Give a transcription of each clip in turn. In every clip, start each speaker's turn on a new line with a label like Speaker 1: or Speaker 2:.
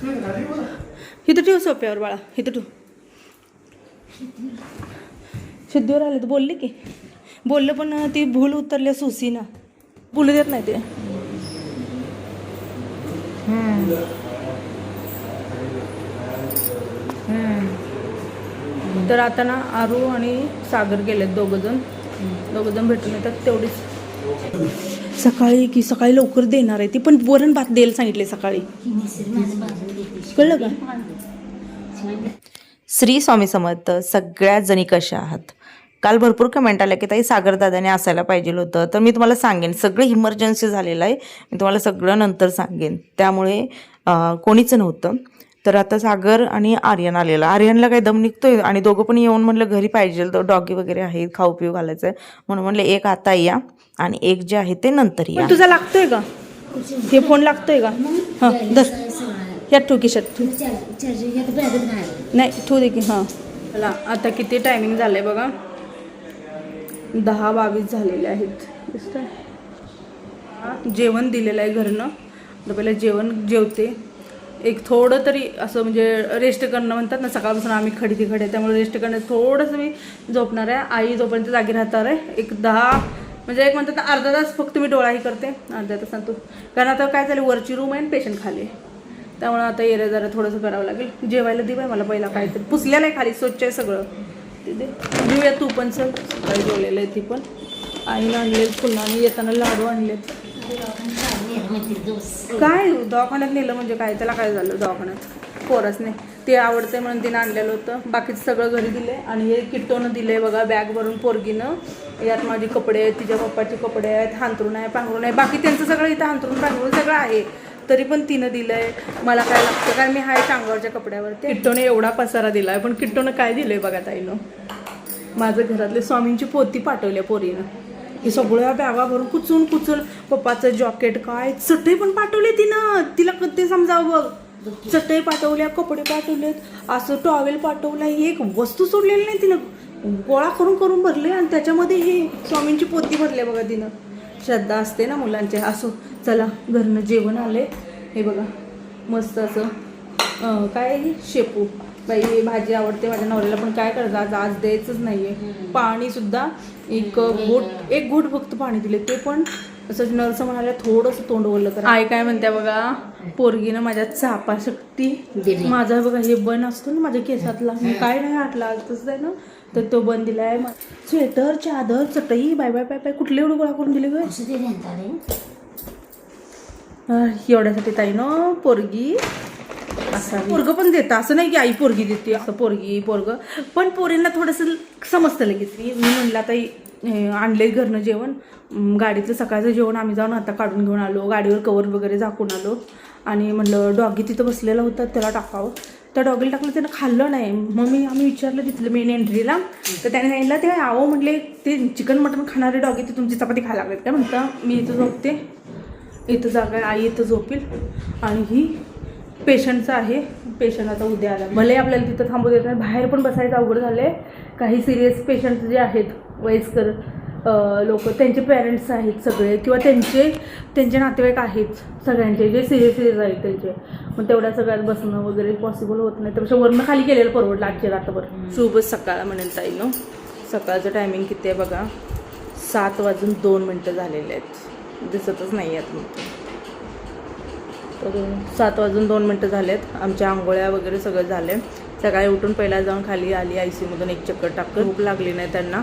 Speaker 1: इथं ठेव सोप्यावर बाळा, इथं ठेव. शुद्धीवर आले तर बोलले की बोललं, पण ती भूल उतरली सुसी ना, बोलू देत नाही ते. तर आता ना आरू आणि सागर गेलेत दोघंजण भेटून येतात. तेवढीच सकाळी लवकर देणार आहे ती, पण वरण भात द्यायला सांगितले सकाळी, कळलं का?
Speaker 2: श्री स्वामी समर्थ. सगळ्या जणी कशा आहात? काल भरपूर कमेंट आल्या की ताई सागरदादाने असायला पाहिजे होतं. तर मी तुम्हाला सांगेन, सगळं इमर्जन्सी झालेलं आहे, मी तुम्हाला सगळं नंतर सांगेन. त्यामुळे कोणीच नव्हतं. तर आता सागर आणि आर्यन आलेला. आर्यनला काही दम निघतोय आणि दोघं पण येऊन म्हणलं घरी पाहिजे, तर डॉगी वगैरे आहेत, खाऊ पिऊ घालायचं आहे म्हणून म्हणलं एक आता या आणि एक जे आहे ते नंतर या.
Speaker 1: तुझा लागतोय का हे फोन? लागतोय का? हां दर यात ठेव किशात. नाही ठेवू दे की. हां चला, आता किती टायमिंग झालं आहे बघा, 10:22 झालेले आहेत. दिसतंय? जेवण दिलेलं आहे घरनं. तर पहिलं जेवते, एक थोडं तरी असं म्हणजे रेस्ट करणं म्हणतात ना, सकाळपासून आम्ही खडी त्यामुळे रेस्ट करणं थोडंसं मी झोपणार आहे. आई जोपर्यंत जागी राहणार आहे, एक 10 म्हणजे एक म्हणतात ना अर्धा तास फक्त मी डोळाही करते, अर्ध्या तासात तो. कारण आता काय झालं, वरची रूम आहे आणि पेशंट खाली आहे, त्यामुळे आता येरे जरा थोडंसं करावं लागेल. जेवायला दे बाय मला पहिला, काहीतरी पुसलेलं आहे खाली, स्वच्छ आहे सगळं. ते दे देऊया तू पण. सर सकाळी जेवलेलं आहे ती पण. आईनं आणलेत, पुन्हा येताना लाडू आणलेत. काय दवाखान्यात नेलं म्हणजे काय, त्याला काय झालं दवाखान्यात? पोरसने ते आवडते म्हणून तिनं आणलेलं होतं. बाकीचं सगळं घरी दिले. आणि हे किट्टोनं दिले बघा, बॅग भरून पोरगीनं. यात माझे कपडे आहेत, तिच्या पप्पाचे कपडे आहेत, हांतरून आहे, पांघरून आहे, बाकी त्यांचं सगळं इथं हांतरून पांघरून सगळं आहे. तरी पण तिनं दिलंय. मला काय लागतं काय, मी हाय टांगावरच्या कपड्यावरती. किट्टोने एवढा पसारा दिलाय, पण किट्टोनं काय दिलंय बघा ताईनं, माझं घरातले स्वामींची पोती पाठवल्या पोरीनं. हे सगळ्या बॅगा भरून कुचून पप्पाचं जॉकेट काय चटई पण पाठवले तिनं. तिला कधी समजावं बघ, चटई पाठवल्या, कपडे पाठवलेत, असं टॉवेल पाठवला, एक वस्तू सोडलेली नाही तिनं. गोळा करून भरले आणि त्याच्यामध्ये हे स्वामींची पोती भरले बघा तिनं. श्रद्धा असते ना मुलांचे. असं चला, घरनं जेवण आले. हे बघा मस्त असं काय शेपू. बाई भाजी आवडते माझ्या नवऱ्याला, पण काय करायचं आज द्यायचंच नाही आहे. पाणीसुद्धा एक घोट फक्त पाणी दिले, ते पण असं नर्स म्हणाल्या थोडंसं तोंड ओलं करा. आई काय म्हणते बघा, पोरगीनं माझ्या चापा शक्ती, माझा बघा हे बन असतो ना माझ्या केसातला, काय नाही आटला आज तसं आहे ना, तर तो बन दिलाय. स्वेटर, चादर, चटई, बाय बाय बाय बाय कुठले एवढं गोळा करून दिले ग एवढ्यासाठी ताई ना. पोरगी पोरगं पण देतं, असं नाही की आई पोरगी देते, असं पोरग पण पोरींना थोडंसं समजतं लगेच. मी म्हणलं आता आणले घरनं जेवण, गाडीतलं सकाळचं जेवण आम्ही जाऊन आता काढून घेऊन आलो, गाडीवर कवर वगैरे झाकून आलो. आणि म्हणलं डॉगी तिथं बसलेला होता त्याला टाकावं, त्या डॉगीला टाकलं, त्यानं खाल्लं नाही. मग आम्ही विचारलं तिथलं मेन एंट्रीला, तर त्याने सांगितलं ते आवं म्हटले ते चिकन मटन खाणारे डॉगी ते तुमची चपाती खायला लागलेत काय म्हणता. मी इथं झोपते, इथं जागा आहे, आई इथं झोपील. आणि ही पेशंटचं आहे, पेशंट आता उद्या आला, भले आपल्याला तिथं थांबू देत नाही, बाहेर पण बसायचं अवघड झालं आहे. काही सिरियस पेशंट जे आहेत, वयस्कर लोक, त्यांचे पेरेंट्स आहेत सगळे, किंवा त्यांचे नातेवाईक आहेत सगळ्यांचे, जे सिरियस आहेत त्यांचे. मग तेवढ्या सगळ्यात बसणं वगैरे पॉसिबल होत नाही, त्यापेक्षा वरनं खाली केलेलं परवडलं आजच्या रात्रभर. शुभ सकाळ म्हणेल ताईनं. सकाळचं टायमिंग किती आहे बघा, 7:02 झालेले आहेत, दिसतच नाही आहेत मग. तर 7:02 झालेत. आमच्या आंघोळ्या वगैरे सगळं झाले. सकाळी उठून पहिला जाऊन खाली आली, ICUमधून एक चक्कर टाकलं, भूक लागली नाही त्यांना.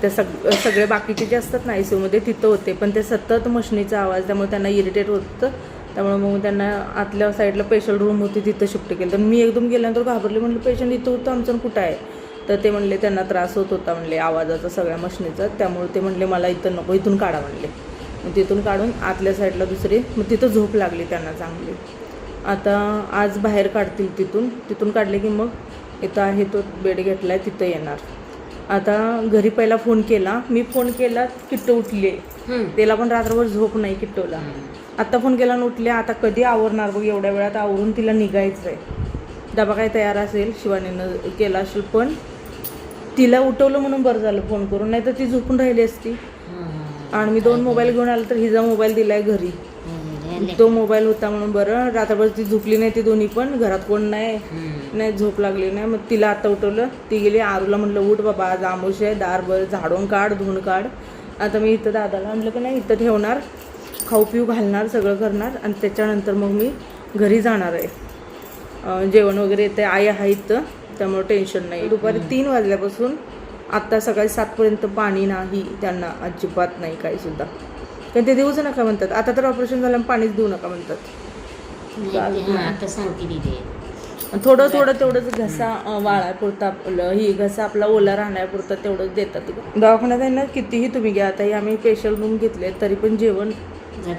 Speaker 1: ते सगळे बाकीचे जे असतात ना ICUमध्ये तिथं होते, पण ते सतत मशनीचा आवाज, त्यामुळे त्यांना इरिटेट होतं. त्यामुळे मग त्यांना आतल्या साईडला पेशंट रूम होती तिथं शिफ्ट केलं. तर मी एकदम गेल्यानंतर घाबरले, म्हणलं पेशंट इथं होतं आमचं कुठं आहे. तर ते म्हणले त्यांना त्रास होत होता म्हणले आवाजाचा सगळ्या मशनीचा, त्यामुळे ते म्हणले मला इथं नको, इथून काढा म्हणले. मग तिथून काढून आतल्या साईडला दुसरी, मग तिथं झोप लागली त्यांना चांगली. आता आज बाहेर काढतील, तिथून काढले की मग इथं आहे तो बेड घेतला आहे तिथं येणार. आता घरी पहिला फोन केला, मी फोन केला, किट्टू उठले, त्याला पण रात्रभर झोप नाही किट्टूला. आता फोन केला आणि उठले. आता कधी आवरणार बघ, एवढ्या वेळात आवरून तिला निघायचं आहे. डबा काय तयार असेल, शिवानीनं केला असेल, पण तिला उठवलं म्हणून बरं झालं फोन करून, नाही तर ती झोपून राहिली असती. आणि मी 2 मोबाईल घेऊन आलो, तर हिचा मोबाईल दिलाय घरी, तो मोबाईल होता म्हणून बरं. रात्रभर ती झोपली नाही ती दोन्ही पण. घरात कोण नाही झोप लागली नाही. मग तिला आता उठवलं, ती गेली. आरूला म्हटलं उठ बाबा आज आमोश आहे, दार बर झाडून काढ, धुवून काढ. आता मी इथं दादाला म्हटलं की नाही इथं ठेवणार, खाऊ पिऊ घालणार, सगळं करणार आणि त्याच्यानंतर मग मी घरी जाणार आहे. जेवण वगैरे येते, आई आहे इथं, त्यामुळे टेन्शन नाही. दुपारी 3 वाजल्यापासून आत्ता सकाळी 7पर्यंत पाणी नाही त्यांना, अजिबात नाही काही सुद्धा. कारण ते देऊच नका म्हणतात. आता तर ऑपरेशन झालं पाणीच देऊ नका म्हणतात. थोडं थोडं तेवढंच घसा वाळायपुरता आपलं ही घसा आपला ओला राहण्यापुरता तेवढंच देतात. दवाखान्यात आहे ना कितीही तुम्ही घ्या. आता आम्ही स्पेशल रूम घेतले तरी पण जेवण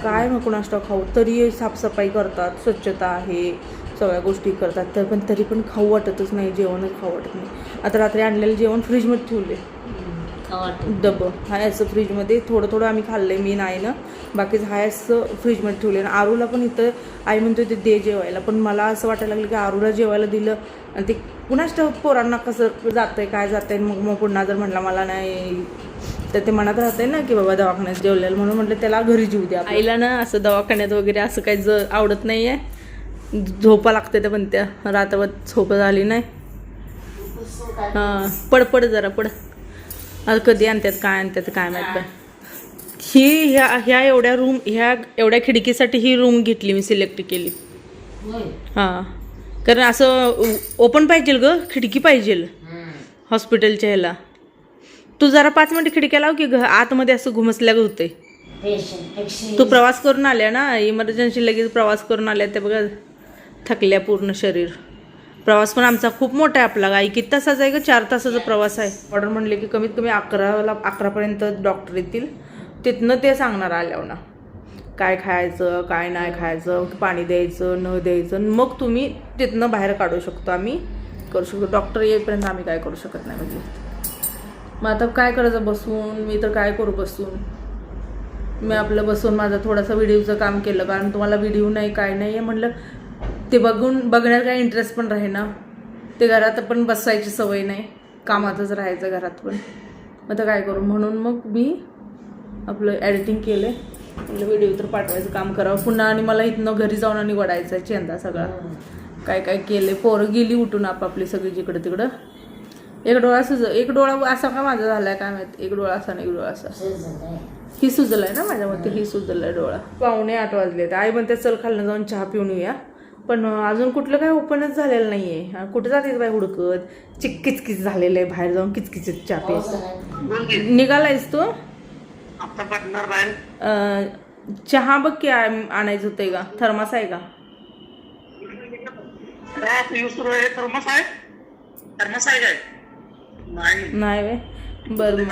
Speaker 1: काय नको नाश्ता खाऊ, तरी साफसफाई करतात, स्वच्छता आहे, सगळ्या गोष्टी करतात, तर पण तरी पण खाऊ वाटतच नाही, जेवणच खाऊ वाटत नाही. आता रात्री आणलेलं जेवण फ्रीजमध्ये ठेवले डबं हाय असं फ्रीजमध्ये. थोडं थोडं आम्ही खाल्लं मी नाही ना, बाकीचं हाय असं फ्रीजमध्ये ठेवले. आणि आरूला पण इथं आई म्हणतो ते दे जेवायला, पण मला असं वाटायला लागलं की आरूला जेवायला दिलं आणि ते पुन्हाच पोरांना कसं जातंय काय जातंय. मग पुन्हा जर म्हटलं मला नाही तर ते मनात राहतंय ना की बाबा दवाखान्यात जेवलेलं, म्हणून म्हटलं त्याला घरी जेवू द्या. आईला ना असं दवाखान्यात वगैरे असं काही आवडत नाही आहे. झोपा लागते त्या पण त्या रात्रभर झोप झाली नाही. हां पड जरा पड. आता कधी आणतात काय आणतात काय माहीत. ही ह्या एवढ्या रूम, ह्या एवढ्या खिडकीसाठी ही रूम घेतली मी, सिलेक्ट केली. हां कारण असं ओपन पाहिजे ग, खिडकी पाहिजे हॉस्पिटलच्या ह्याला. तू जरा 5 मिनिट खिडक्या लाव की आतमध्ये असं घुमसल्या होते. तू प्रवास करून आल्या ना, इमर्जन्सी लगेच प्रवास करून आल्या ते बघा, थकल्या पूर्ण शरीर. प्रवास पण आमचा खूप मोठा आहे. आपला गाई किती तासाचा आहे ग? 4 तासाचा प्रवास आहे. ऑर्डर म्हणले की कमीत कमी 11पर्यंत डॉक्टर येतील. तिथनं ते सांगणार आल्यावर ना काय खायचं काय नाही खायचं, पाणी द्यायचं न द्यायचं, मग तुम्ही तिथनं बाहेर काढू शकतो, आम्ही करू शकतो. डॉक्टर येईपर्यंत आम्ही काय करू शकत नाही. म्हणजे मग आता काय करायचं बसून, मी तर काय करू बसून. मी आपलं बसून माझा थोडासा व्हिडिओचं काम केलं, कारण तुम्हाला व्हिडिओ नाही काय नाही आहे म्हटलं, ते बघण्यात काय इंटरेस्ट पण राहे ना. ते घरात पण बसायची सवय नाही, कामातच राहायचं घरात पण. आता काय करू, म्हणून मग मी आपलं एडिटिंग केलं. म्हटलं व्हिडिओ तर पाठवायचं काम करावं पुन्हा, आणि मला इथनं घरी जाऊन आणि वडायचा चेंदा सगळा. काय काय केले, पोरं गेली उठून आपापली सगळी जिकडं तिकडं. एक डोळा असा का माझा झालाय काय माहित. एक डोळा असा नाही, एक डोळा असा. ही सुजलाय ना माझ्या मते, ही सुजलाय डोळा. 7:45 वाजले. आई म्हणते चल खालनं जाऊन चहा पिऊन येऊया, पण अजून कुठलं काय ओपनच झालेलं नाहीये. कुठं जाते बाय हुडकत, किचकिच झालेलं आहे बाहेर जाऊन किचकिच चहा प्यायचं. निघालायस तू? चहा बघ की आणायचं होतंय का, थर्मास आहे का? नाही वे बरं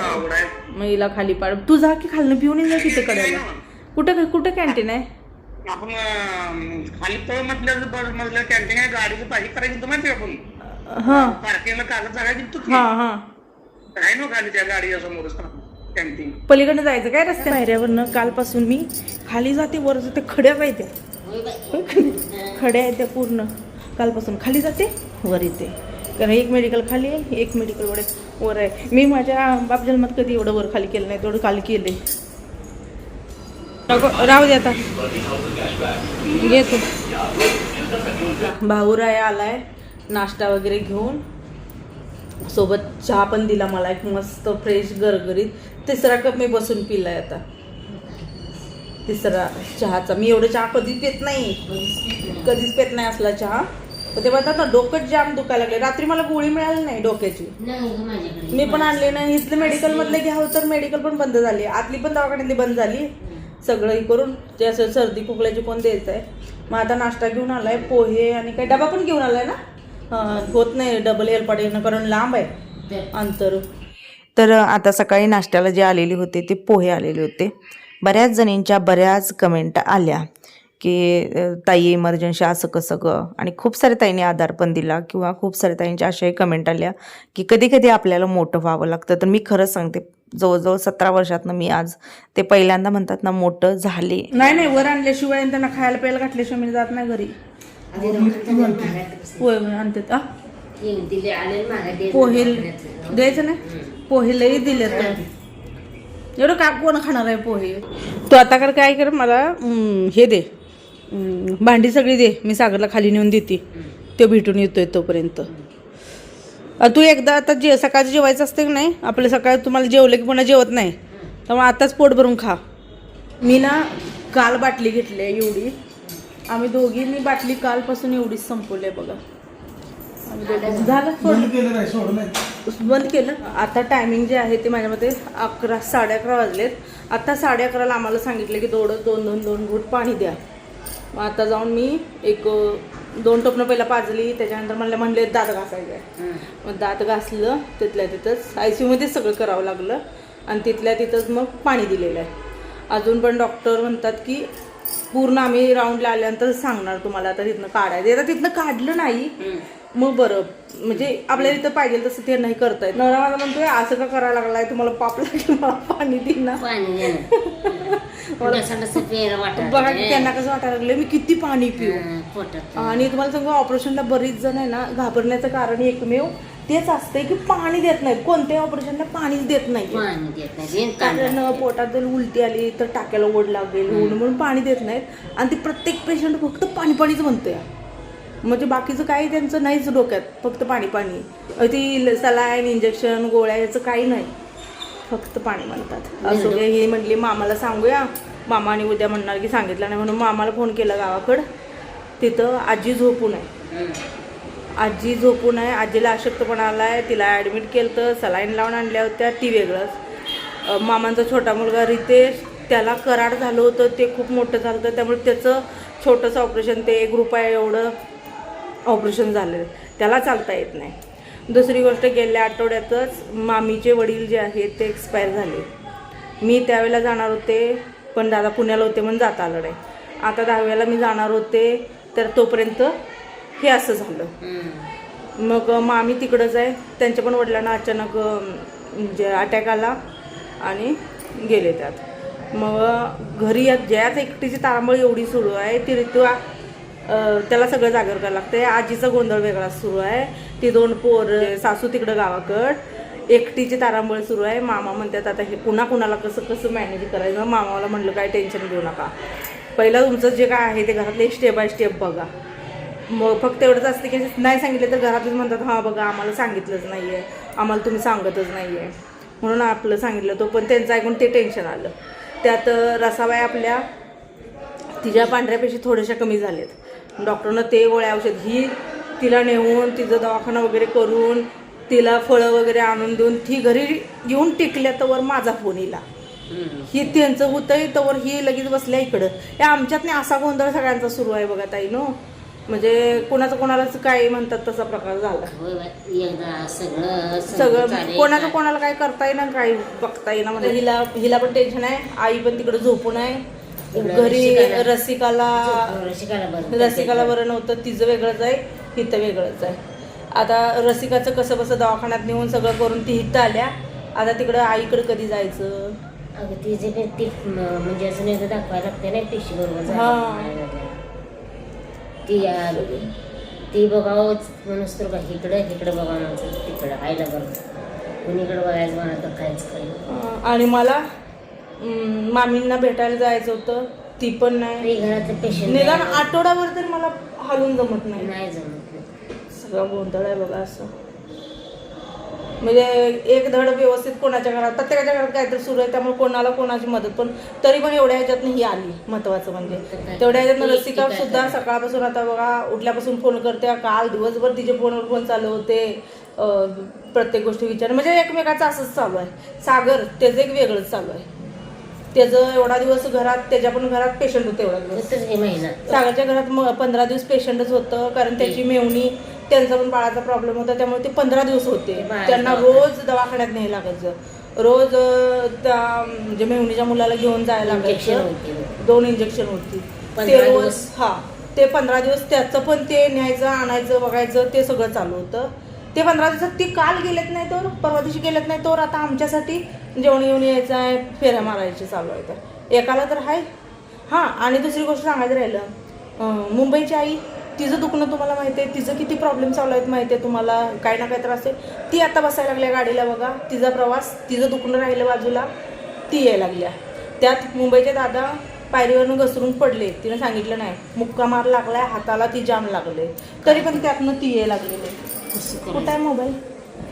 Speaker 1: मग हिला खाली पाड. तू जा की खालनं पिऊन ये तिथे कडेला. कुठं कॅन्टीन आहे?
Speaker 3: आपण खाली तळ मधलं कॅन्टीन आहे, गाडीचं पाहिजे करायचं माहिती आपण.
Speaker 1: हां
Speaker 3: पार्किंगला कागद जागा
Speaker 1: हां
Speaker 3: आहे ना खाली त्या गाडीच्या समोरच कॅन्टीन.
Speaker 1: पलीकडनं जायचं काय रस्त्या पायऱ्यावरनं. कालपासून मी खाली जाते वर जाते, खड्या पाहिजे खड्या आहेत त्या पूर्ण. कालपासून खाली जाते वर येते, कारण एक मेडिकल खाली आहे, एक मेडिकल वर आहे. मी माझ्या बाप जन्मात कधी एवढं वर खाली केलं नाही, तेवढं खाली केले. राहू दे आता घेतो. भाऊराय आलाय नाश्ता वगैरे घेऊन, सोबत चहा पण दिला मला एक मस्त फ्रेश गरगरीत. 3रा कप मी बसून पिलाय आता, 3रा चहाचा. मी एवढं चहा कधीच पेत नाही असला चहा. पण ते म्हणतात ना डोकं जाम दुखायला लागले. रात्री मला गोळी मिळाली नाही डोक्याची, मी पण आणले नाही. इथलं मेडिकल मधले घ्यावं तर मेडिकल पण बंद झाली, आतली पण दवाखान्यातली बंद झाली. सगळं हे करून ते असं सर्दी खोकल्याची कोण द्यायचं आहे. मग आता नाश्ता घेऊन आलाय, पोहे आणि काही डबा पण घेऊन आलाय ना. होत नाही डबल हेलपाडीनं, कारण लांब आहे अंतर.
Speaker 2: तर आता सकाळी नाश्त्याला जे आलेले होते ते पोहे आलेले होते. बऱ्याच जणींच्या बऱ्याच कमेंट आल्या की ताई इमर्जन्सी असं कसं गं, आणि खूप साऱ्या ताईंनी आधार पण दिला, किंवा खूप साऱ्या ताईंच्या अशाही कमेंट आल्या की कधी कधी आपल्याला मोठं व्हावं लागतं. तर मी खरंच सांगते, जवळजवळ 17 वर्षातनं मी आज ते पहिल्यांदा म्हणतात ना मोठं झाले.
Speaker 1: नाही वर आणल्याशिवाय त्यांना खायला प्यायला घातल्याशिवाय मी जात नाही घरी. पोहे आणतात पोहे द्यायचं नाही, पोहे लई दिले तर एवढं का कोण खाणार आहे पोहे. तू आता काय कर मला हे दे, भांडी सगळी दे, मी सागरला खाली नेऊन देते, तो भेटून येतोय तोपर्यंत. तू एकदा आता सकाळचं जेवायचं असतं की नाही, आपलं सकाळी तुम्हाला जेवलं की पुन्हा जेवत नाही, त्यामुळे आताच पोट भरून खा. मी ना काल बाटली घेतली आहे एवढी, आम्ही दोघींनी बाटली कालपासून एवढीच संपवली आहे बघा. झालं बंद केलं. आता टायमिंग जे आहे ते माझ्या मते 11-11:30 वाजलेत. आता 11:30ला आम्हाला सांगितलं की दोन घूट पाणी द्या. मग आता जाऊन मी 2 टोपणं पहिला पाजली, त्याच्यानंतर म्हणले दात घासायचं आहे. मग दात घासलं, तिथल्या तिथंच ICUमध्येच सगळं करावं लागलं आणि तिथल्या तिथंच मग पाणी दिलेलं आहे. अजून पण डॉक्टर म्हणतात की पूर्ण आम्ही राऊंडला आल्यानंतर सांगणार तुम्हाला आता तिथनं काढायचं. आता तिथनं काढलं नाही मग बरं, म्हणजे आपल्याला इथं पाहिजे तसं ते नाही करतायत. नवरा माझा म्हणतोय असं का करायला लागलाय, तुम्हाला पाप लागेल, मला पाणी दे ना. बघा त्यांना कसं वाटायला लागलं मी किती पाणी पिऊ. आणि तुम्हाला सांगू ऑपरेशनला बरीच जण आहे ना घाबरण्याचं कारण एकमेव तेच असतंय की पाणी देत नाहीत. कोणत्याही ऑपरेशनला पाणीच देत नाही, कारण पोटात जर उलटी आली तर टाक्याला ओढ लागेल म्हणून पाणी देत नाहीत. आणि ते प्रत्येक पेशंट फक्त पाणीच म्हणतोय, म्हणजे बाकीचं काही त्यांचं नाहीच डोक्यात, फक्त पाणी. ती सलाईन इंजेक्शन गोळ्या याचं काही नाही, फक्त पाणी म्हणतात. असं हे म्हटली मामाला सांगूया, मामाने उद्या म्हणणार की सांगितलं नाही म्हणून मामाला फोन केला गावाकडं. तिथं आजी झोपून आहे, आजीला अशक्तपणा आलाय, तिला ॲडमिट केलं तर सलाईन लावून आणल्या होत्या, ती वेगळंच. मामांचा छोटा मुलगा रितेश, त्याला कराड झालं होतं, ते खूप मोठं झालं होतं, त्यामुळे त्याचं छोटंसं ऑपरेशन, ते ₹1 एवढं ऑपरेशन झालं, त्याला चालता येत नाही. दुसरी गोष्ट गेल्या आठवड्यातच मामीचे वडील जे आहेत ते एक्सपायर झाले. मी त्यावेळेला जाणार होते पण दादा पुण्याला होते म्हणून जाता आलं नाही. आता 10व्याला मी जाणार होते तर तोपर्यंत हे असं झालं. मग मामी तिकडंच आहे, त्यांच्या पण वडिलांना अचानक म्हणजे अटॅक आला आणि गेले त्यात. मग घरी ज्याच एकटीची तारांबळ एवढी सुरू आहे, ती ऋतू त्याला सगळं जागर करायला लागतंय. आजीचा गोंधळ वेगळा सुरू आहे, ती 2 पोरं, सासू तिकडं गावाकड, एकटीची तारांबळ सुरू आहे. मामा म्हणतात आता हे कुणाला कसं मॅनेज करायचं. मामाला म्हणलं काय टेन्शन घेऊ नका, पहिलं तुमचं जे काय आहे ते घरातले स्टेप बाय स्टेप बघा. मग फक्त एवढंच असते की नाही सांगितलं तर घरातच म्हणतात हां बघा आम्हाला सांगितलंच नाही आहे, आम्हाला तुम्ही सांगतच नाही आहे, म्हणून आपलं सांगितलं तो. पण त्यांचं ऐकून ते टेन्शन आलं. त्यात रसाबाई आपल्या तिच्या पांढऱ्यापेशी थोड्याशा कमी झाल्यात. डॉक्टरनं ते गोळ्या औषध ही तिला नेऊन तिचं दवाखाना वगैरे करून तिला फळं वगैरे आणून देऊन ती घरी येऊन टिकल्या तवर माझा फोन येला. ही त्यांचं होतंय तवर ही लगेच बसल्या इकडं. या आमच्यात नाही असा गोंधळ सगळ्यांचा सुरू आहे बघा ताई नो. म्हणजे कोणालाच काय म्हणतात तसा प्रकार झाला. सगळं कोणाला काय करता येईना, काय बघता येईना. म्हणजे हिला पण टेन्शन आहे, आई पण तिकडे झोपून आहे. घरी रसिकाला बरं नव्हतं, तिचं वेगळंच आहे, हिथं वेगळंच आहे. आता रसिकाचं कसं बसं दवाखान्यात नेऊन सगळं करून ती हिथं आल्या. आता तिकडं आईकडे कधी जायचं.
Speaker 4: म्हणजे अजून एकदा दाखवायला लागते नाही पेशी बरोबर. ती बघावं म्हणूस तर का इकडं बघा माझं, तिकडं आईला बघा, कुणीकडे बघायचं मला तर काहीच काही.
Speaker 1: आणि मला मामींना भेटायला जायचं होतं, ती पण नाही.
Speaker 4: घरातलं पेशंट
Speaker 1: निदान आठवड्याभर तरी मला हलून जमत नाही. सगळं गोंधळ आहे बघा असं. म्हणजे एक धड व्यवस्थित कोणाच्या घरात, प्रत्येकाच्या घरात काहीतरी सुरू आहे, त्यामुळे कोणाची मदत. पण तरी पण एवढ्या ह्याच्यातनं ही आली. महत्वाचं म्हणजे तेवढ्या ह्याच्यातनं रसिका सुद्धा सकाळपासून आता बघा उठल्यापासून फोन करते. काल दिवसभर तिचे फोन चालू होते, प्रत्येक गोष्टी विचार, म्हणजे एकमेकाचं असंच चालू आहे. सागर त्याचं एक वेगळंच चालू आहे. त्याचं एवढा दिवस घरात, त्याच्या पण घरात पेशंट होते एवढा दिवस. सागरच्या घरात 15 दिवस पेशंटच होतं, कारण त्याची मेवणी, त्यांचा पण बाळाचा प्रॉब्लेम होता, त्यामुळे ते 15 दिवस होते. त्यांना रोज दवाखान्यात न्यायला लागायचं, रोज त्या म्हणजे मेवणीच्या मुलाला घेऊन जायला लागायचं. 2 इंजेक्शन होती ते रोज. ते 15 दिवस त्याचं पण ते न्यायचं आणायचं बघायचं ते सगळं चालू होतं. ते 15 दिवसात ती काल गेलेत नाही तर परवा दिवशी गेलेत नाही तर आता आमच्यासाठी जेवण येऊन यायचं आहे, फेऱ्या मारायचे चालू आहे. तर एकाला तर आहे. आणि दुसरी गोष्ट सांगायचं राहिलं, मुंबईची आई, तिचं दुखणं तुम्हाला माहिती आहे, तिचं किती प्रॉब्लेम चालू आहेत माहिती आहे तुम्हाला, काय ना काय त्रास आहे. ती आता बसायला लागल्या गाडीला बघा, तिचा प्रवास, तिचं दुखणं राहिलं बाजूला, ती यायला लागल्या. त्यात मुंबईचे दादा पायरीवरून घसरून पडले, तिने सांगितलं नाही. मुक्का मार लागलाय, हाताला ती जाम लागले, तरी पण त्यातनं ती ये लागलेले. कुठं आहे मोबाईल?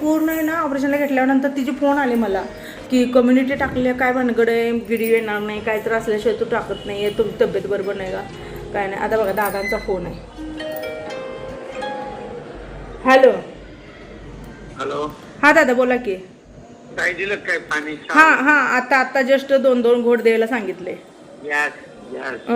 Speaker 1: पूर्ण आहे ना ऑपरेशनला घेतल्यानंतर तिचे फोन आले मला की कम्युनिटी टाकली काय भानगडे, गिडी येणार नाही, काय तर असल्याशिवाय तू टाकत नाही आहे, तुमची तब्येत बरोबर नाही का काय नाही. आता बघा दादांचा फोन आहे. हॅलो
Speaker 3: हॅलो,
Speaker 1: हा दादा बोला की.
Speaker 3: काय दिलं काय पाणी?
Speaker 1: हा हा आता जस्ट 2 घोट द्यायला सांगितले.
Speaker 3: Yes yes.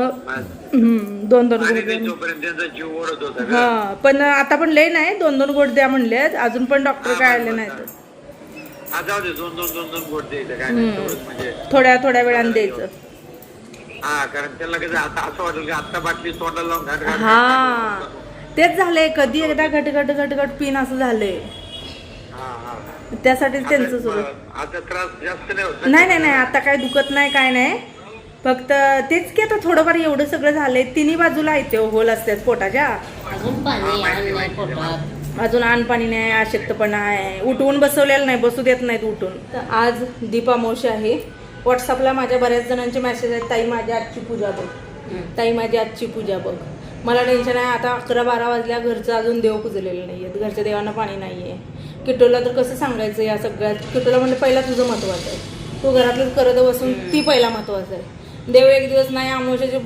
Speaker 1: 2 घोट
Speaker 3: आणि
Speaker 1: द्या.
Speaker 3: तोपर्यंत त्यांचा जीव ओढत होता.
Speaker 1: हा पण आता पण लय नाही, 2 घोट द्या म्हणले, अजून पण डॉक्टर काय आले नाहीत.
Speaker 3: जाऊ दे, दोन गोट द्यायचं काय नाही तेवढंच, म्हणजे
Speaker 1: थोड्या वेळाने द्यायचं.
Speaker 3: हा, कारण त्याला कसं आता असं वाटेल की आता बाटली तोंडाला लावून घाट घाट
Speaker 1: हा तेच झालंय, कधी एकदा घट पिन असं झालंय.
Speaker 3: हा हा.
Speaker 1: त्यासाठीच त्यांचं सुरू.
Speaker 3: आता त्रास जास्त नाही होत?
Speaker 1: नाही आता काय दुखत नाही, काय नाही, फक्त तेच की आता थोडंफार एवढं सगळं झालंय. तिन्ही बाजूला आहे ते होल असतात पोटाच्या.
Speaker 4: अजून पाणी आणलंय पोटात,
Speaker 1: अजून अनपाणी नाही, अशक्तपणा आहे, उठवून बसवलेलं नाही, बसू देत नाहीत उठून. तर आज दीपामावशी आहे. व्हॉट्सअपला माझ्या बऱ्याच जणांचे मेसेज आहेत, ताई माझी आजची पूजा बघ, ताई माझी आजची पूजा बघ. मला टेन्शन आहे, आता 11-12 वाजल्या, घरचं अजून देव पुजलेलं नाही आहेत, घरच्या देवांना पाणी नाही आहे. किटोला तर कसं सांगायचं या सगळ्यात. किटोला म्हणलं पहिला तुझं महत्त्वाचं आहे, तू घरातलंच करत बसून ती पहिला महत्त्वाचं आहे. देव एक दिवस नाही, आमोशाचे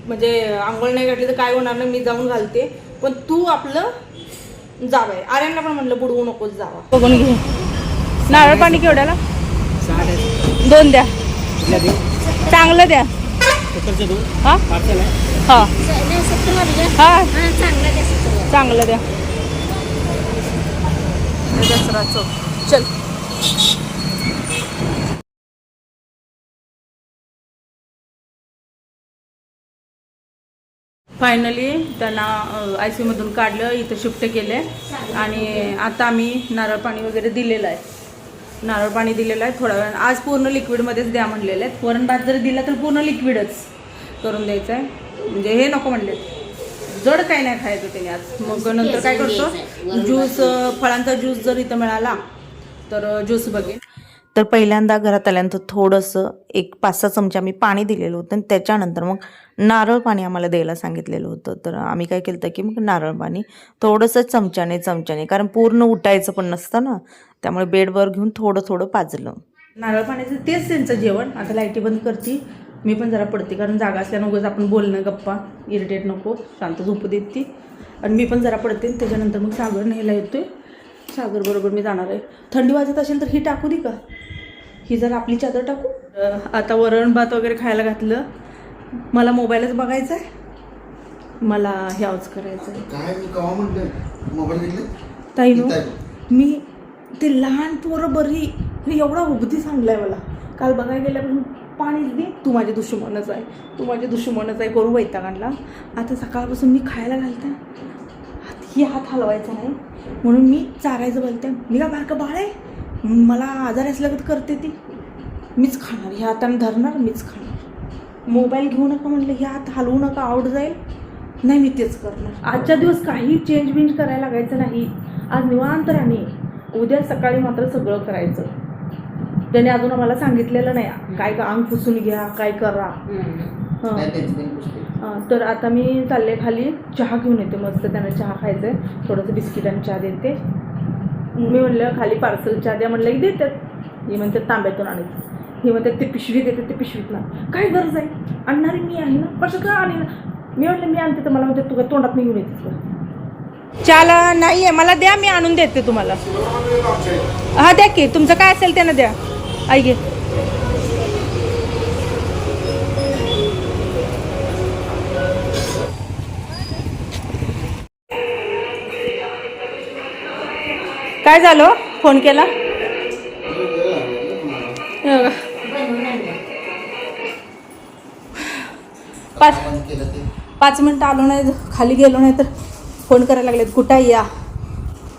Speaker 1: म्हणजे आंघोळ नाही घातली तर काय होणार नाही, मी जाऊन घालते, पण तू आपलं जावं. आर्यांना पण म्हणलं बुडवू नकोच, जावा. बघून घे. नारळ पाणी केवढ्याला? 2 द्या, चांगलं द्या. हा हा हा चांगलं द्या. दसरा चौक चल. फायनली त्यांना ICU मधून काढलं, इथं शिफ्ट केले आणि आता आम्ही नारळ पाणी वगैरे दिलेलं आहे. नारळ पाणी दिलेलं आहे थोड्या वेळ. आज पूर्ण लिक्विडमध्येच द्या म्हणलेलं आहे. वरण भात जरी दिला तर पूर्ण लिक्विडच करून द्यायचं आहे, म्हणजे हे नको म्हणले, जड काही नाही खायचं त्याने आज. मग नंतर काय करतो, ज्यूस, फळांचा ज्यूस जर इथं मिळाला तर ज्यूस बघेन.
Speaker 2: तर पहिल्यांदा घरात आल्यानंतर थोडंसं एक 5-6 चमचे आम्ही पाणी दिलेलं होतं आणि त्याच्यानंतर मग नारळ पाणी आम्हाला द्यायला सांगितलेलं होतं. तर आम्ही काय केलं की मग नारळ पाणी थोडंसं चमच्याने, कारण पूर्ण उठायचं पण नसतं ना, त्यामुळे बेडवर घेऊन थोडं पाजलं.
Speaker 1: नारळ पाण्याचं तेच त्यांचं जेवण. आता लाईटी बंद करते, मी पण जरा पडते, कारण जागा असल्या नकोच आपण बोलणं, गप्पा इरिटेट नको, शांत झोपू देत ती. आणि मी पण जरा पडते. त्याच्यानंतर मग सागर न्यायला येतोय, सागर बरोबर मी जाणार आहे. थंडी वाजत असेल तर ही टाकू दे का, ही जर आपली चादर टाकू. आता वरण भात वगैरे खायला घातलं. मला मोबाईलच बघायचा आहे, मला ह्याच करायचं आहे.
Speaker 5: काय मी कवा म्हणलं मोबाईल घेतले
Speaker 1: ताई नो, मी ते लहान पोरं बरी एवढा उपदेश आणलाय मला. काल बघायला गेल्यापासून पाणीच दे, तू माझी दुश्मनच आहे, तू माझी दुश्मनच आहे करून वैताग आणला. आता सकाळपासून मी खायला घालते, ही हात हलवायचा नाही म्हणून मी चारायचं बोलते. मी का बारकं बाळ आहे, मला आजार असल्यागत करते ती, मीच खाणार, ह्या हाताने धरणार, मीच खाणार. मोबाईल घेऊ नका म्हणलं, ह्या हात हलवू नका, आउट जाईल, नाही मी तेच करणार. आजच्या दिवस काही चेंज बिंज करायला लागायचं नाही. आज निवांत राहणे, उद्या सकाळी मात्र सगळं करायचं. त्याने अजून आम्हाला सांगितलेलं नाही काय का अंग पुसून घ्या, काय करा. तर आता मी चालले खाली, चहा घेऊन येते मस्त, त्यांना चहा खायचं आहे, थोडंसं बिस्किट आणि चहा देते. मी म्हणलं खाली पार्सल चहा द्या म्हणलं की देतात. हे म्हणतात तांब्यातून आणायचं, हे म्हणतात ते पिशवी देतात, ते पिशवीत ना काय गरज आहे, आणणारी मी आहे ना, कसं का आणि मी म्हटलं मी आणते, तर मला म्हणते तू काय तोंडात नाही घेऊन येतेस का. चहाला नाही आहे, मला द्या, मी आणून देते तुम्हाला. हा द्या की, तुमचं काय असेल त्यानं द्या. आई घे. काय झालं, फोन केला? पाच मिनिटं आलो नाही, खाली गेलो नाही तर फोन करायला लागलेत, कुठं आहे या.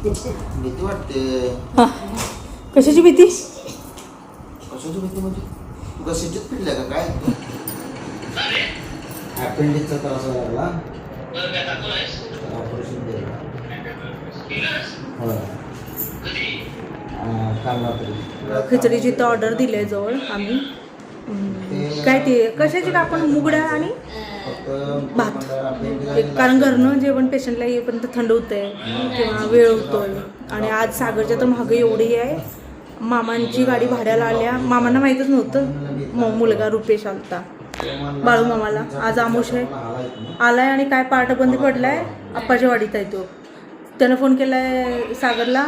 Speaker 5: भीती वाटते.
Speaker 1: हां, कशाची भीती?
Speaker 5: कशाची भीती म्हणजे तू का सिटीत पिडल्या का काय? अपेंडिक्सचा त्रास लागला, ऑपरेशन केलं. होय, काल रात्री.
Speaker 1: खिचडीची तर ऑर्डर दिली आहे जवळ आम्ही, काय ते कशाची का आपण मुगडा आणि
Speaker 5: फक्त
Speaker 1: भात. कारण घरनं जेवण पेशंटला येईपर्यंत थंड होतंय किंवा वेळ होतोय. आणि आज सागरच्या तर महागाई एवढी आहे. मामांची गाडी भाड्याला आल्या, मामांना माहीतच नव्हतं मुलगा रुपेश आलता बाळू मामाला. आज आमोश आहे, आलाय आणि काय पार्ट बंद पडलाय, आप्पाच्या वाडीत आहे तो. त्यानं फोन केलाय सागरला,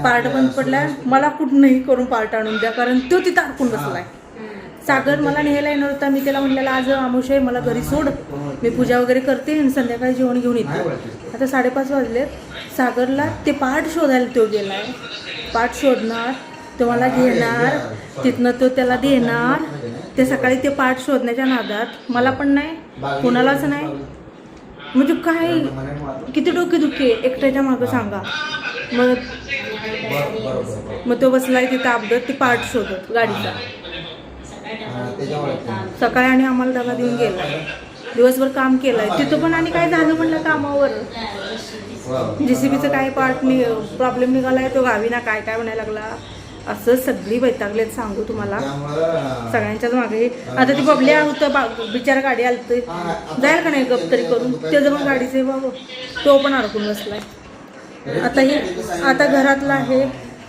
Speaker 1: पार्ट बंद पडलाय, मला कुठनंही करून पार्ट आणून द्या, कारण तो तिथं अडकून बसलाय. सागर मला न्यायला येणार होता, मी त्याला म्हणलेलं आज आमोश आहे, मला घरी सोड, मी पूजा वगैरे करते आणि संध्याकाळी जेवण घेऊन येते. आता 5:30 वाजलेत. सागरला ते पार्ट शोधायला तो गेलाय, पार्ट शोधणार, तो मला घेणार, तिथनं तो त्याला देणार. ते सकाळी ते पार्ट शोधण्याच्या नादात मला पण नाही, कोणालाच नाही. म्हणजे काय किती डोकेदुखी एकट्याच्या मागं सांगा. मग तो बसलाय तिथं अपघात ते पार्ट शोधत गाडीचा. सकाळी आणि आम्हाला डबा देऊन गेलाय, दिवसभर काम केलंय तिथं पण. आणि काय झालं म्हणलं कामावर, JCBचं काय पार्ट प्रॉब्लेम निघालाय, तो गावी ना काय काय म्हणायला लागला. असं सगळी वैतागलेत सांगू तुम्हाला, सगळ्यांच्याच मागे. आता ती बबल्या होतं बिचारा, गाडी आलते जाईल का नाही गप तरी करून, त्याचं पण गाडीचे बाबा तो पण अडकून बसलाय. आता हे आता घरातला आहे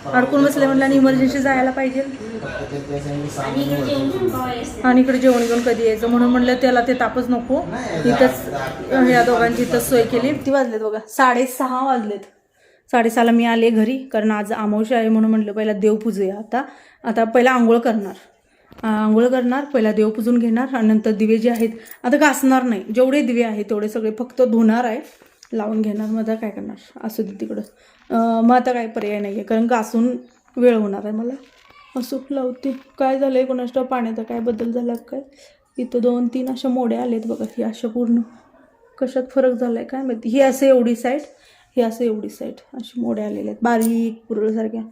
Speaker 1: अडकून बसले म्हटलं, आणि इमर्जन्सी जायला पाहिजे आणि इकडे जेवण घेऊन कधी यायचं, म्हणून म्हणलं त्याला ते तापच नको, इथंच या दोघांची इथंच सोय केली. किती वाजलेत बघा, 6:30 वाजलेत. 6:30ला मी आले घरी, कारण आज अमावस्या आहे म्हणून म्हटलं पहिला देव पूजूया. आता पहिला आंघोळ करणार, पहिला देव पूजून घेणार आणि नंतर दिवे जे आहेत आता घासणार नाही, जेवढे दिवे आहेत तेवढे सगळे फक्त धुणार आहे, लावून घेणार. मग आता काय करणार, असू दे तिकडं. मग आता काय पर्याय नाही आहे, कारण घासून वेळ होणार आहे मला. असं लावते. काय झालं आहे कोणाष्ट पाण्याचा काय बदल झाला काय, इथं 2-3 अशा मोड्या आलेत बघा. ही अशा पूर्ण कशात फरक झाला आहे काय माहिती. ही असं एवढी साईड, ही असं एवढी साईड अशी मोड्या आलेल्या आहेत बारीक पुरळसारख्या.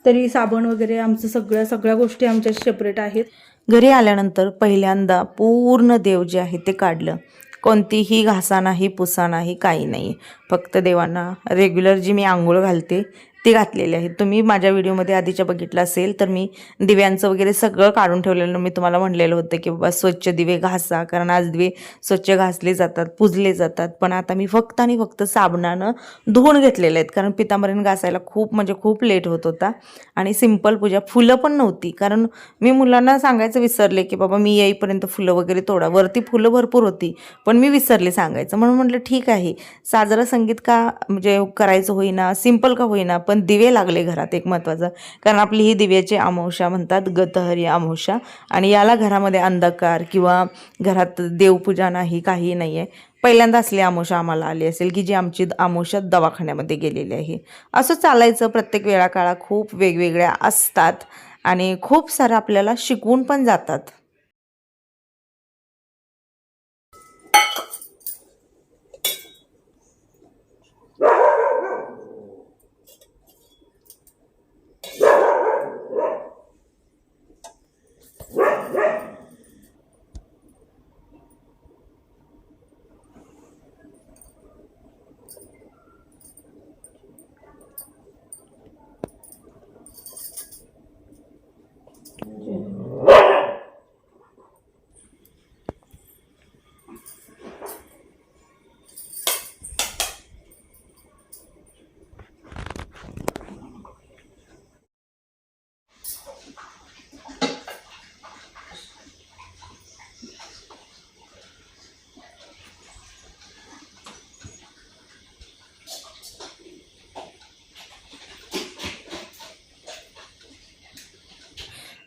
Speaker 1: तरी साबण वगैरे आमचं सगळ्या गोष्टी आमच्या सेपरेट आहेत.
Speaker 2: घरी आल्यानंतर पहिल्यांदा पूर्ण देव जे आहे ते काढलं. कोणतीही घासा नाही, पुसा नाही, काही नाही. फक्त देवांना रेग्युलर जी मी आंघोळ घालते ती घातलेली आहे. तुम्ही माझ्या व्हिडिओमध्ये आधीच्या बघितलं असेल तर मी दिव्यांचं वगैरे सगळं काढून ठेवलेलं. मी तुम्हाला म्हणलेलं होतं की बाबा स्वच्छ दिवे घासा, कारण आज दिवे स्वच्छ घासले जातात, पुजले जातात. पण आता मी फक्त आणि फक्त साबणानं धुवून घेतलेले आहेत, कारण पितांबरीनं घासायला खूप लेट होत होता. आणि सिंपल पूजा, फुलं पण नव्हती, कारण मी मुलांना सांगायचं विसरले की बाबा मी येईपर्यंत फुलं वगैरे तोडा. वरती फुलं भरपूर होती पण मी विसरले सांगायचं, म्हणून म्हटलं ठीक आहे साजरा संगीत का म्हणजे करायचं होईना, सिंपल का होईना, पण दिवे लागले घरात एक महत्त्वाचं. कारण आपली ही दिव्याची अमावस्या म्हणतात, गतहरी अमावस्या, आणि याला घरामध्ये अंधकार किंवा घरात देवपूजा नाही, काही नाही आहे. पहिल्यांदा असली अमावस्या आम्हाला आली असेल की जी आमची अमावस्या दवाखान्यामध्ये गेलेली आहे. असं चालायचं. प्रत्येक वेळाकाळा खूप वेगवेगळ्या असतात आणि खूप सारं आपल्याला शिकवून पण जातात.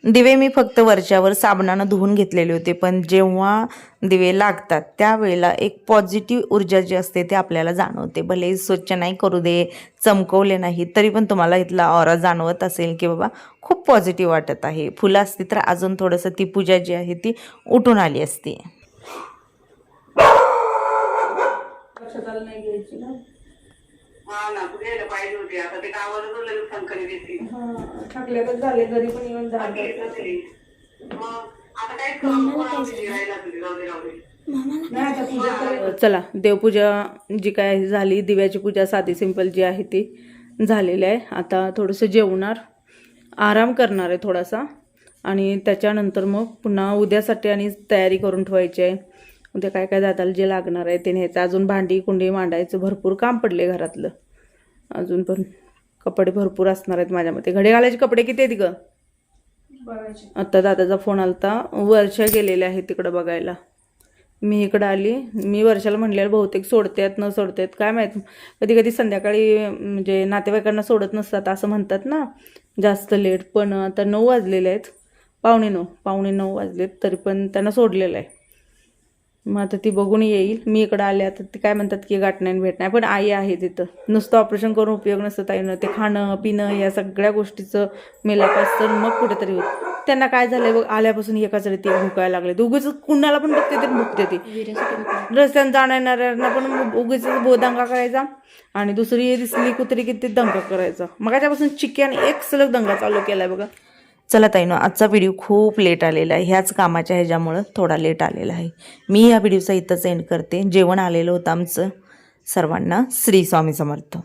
Speaker 2: दिवे मी फक्त वरच्यावर साबणानं धुवून घेतलेले होते, पण जेव्हा दिवे लागतात त्यावेळेला एक पॉझिटिव्ह ऊर्जा जी असते ते आपल्याला जाणवते. भले स्वच्छ नाही करू दे, चमकवले नाही, तरी पण तुम्हाला इथला ऑरा जाणवत असेल की बाबा खूप पॉझिटिव्ह वाटत आहे. फुलं असती तर अजून थोडंसं ती पूजा जी आहे ती उठून आली असती.
Speaker 3: पाहिजे होते. आता ते गावाला लगेच संकल्प येते.
Speaker 1: टाकल्यातच झाले, घरी पण येऊन झाले.
Speaker 3: आता काय
Speaker 1: चला देवपूजा जी काय झाली, दिव्याची पूजा साधी सिंपल जी आहे ती झालेली आहे. आता थोडंसं जेवणार, आराम करणार आहे थोडासा. आणि त्याच्यानंतर मग पुन्हा उद्यासाठी आणि तयारी करून ठेवायची आहे. उद्या काय काय दादाला जे लागणार आहे ते न्यायचं. अजून भांडी कुंडी मांडायचं भरपूर काम पडले घरातलं. अजून पण कपडे भरपूर असणार आहेत माझ्या मते. घडी घालायचे कपडे किती आहेत गं? आत्ता दादाचा फोन आलता, वर्षा गेलेले आहे तिकडं बघायला. मी इकडं आली. मी वर्षाला म्हणलेलं बहुतेक सोडतात न सोडतात काय माहीत. कधी कधी संध्याकाळी म्हणजे नातेवाईकांना सोडत नसतात असं म्हणतात ना, जास्त लेट. पण आता 9 वाजलेले आहेत, 8:45 वाजलेत, तरी पण त्यांना सोडलेलं आहे. मग आता ती बघून येईल. मी इकडं आले आता ती काय म्हणतात की गाठ नाही भेट नाही, पण आई आहे तिथं. नुसतं ऑपरेशन करून उपयोग नसतं ताईनं. ते खाणं पिणं या सगळ्या गोष्टीचं मेलाप असतं, मग कुठेतरी होत. त्यांना काय झालंय बघ, आल्यापासून एकाच रीती भुकायला लागले. उगीच कुणाला पण बघते ते भुकते ती. रस्त्यानं जाणाऱ्यांना पण उगीच दंगा करायचा, आणि दुसरी दिसली कुत्री की ती दंगा करायचा. मग त्यापासून चिक्याने एक सलग दंगा चालू केलाय बघा.
Speaker 2: चला ताईनो, आजचा व्हिडिओ खूप लेट आलेला आहे. ह्याच कामाच्या ह्याच्यामुळं थोडा लेट आलेला आहे. मी या व्हिडिओचा इथंच एंड करते. जेवण आलेलं होतं आमचं सर्वांना. श्री स्वामी समर्थ.